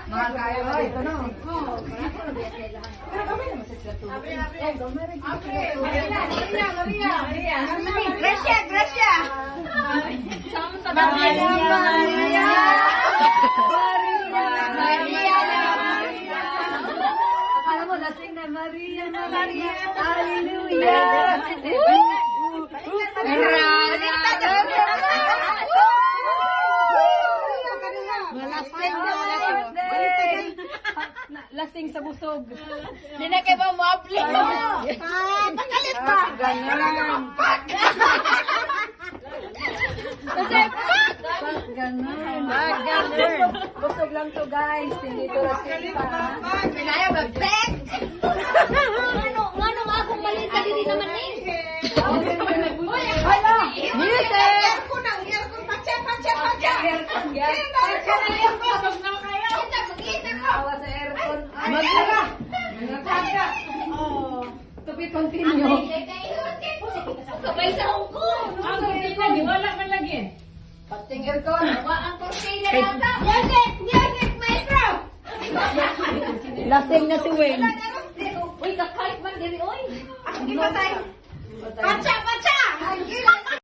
Mga kaya ba ito, no? Pero kami naman sa sila tulog. Gracia, Gracia. Maria, Maria. Akala mo, lasing na Maria, Maria. Hallelujah. Lasing sa busog. Hindi na kayo ba mo-apply? Pagalit pa. Ganun. Kasi pak! Ganun. Busog lang to guys. Hindi to lasing pa. Pinaya ba? Bek! Ano nga akong maliit na diri naman eh. Hala! Music! Aircon ang aircon. Pacha, pacha, pacha. Aircon yan. Pacha na aircon. Mag-isa ko. Awa sa aircon. Magkala! To be continue. Kabay sa Hong Kong. Wala man lagi. Pating aircon. Ang kurtina yata. Music! Music, maestro! Lasing na si Wayne. Uy, kakait man diri, uy. Hindi ba tayo? Pacha, pacha!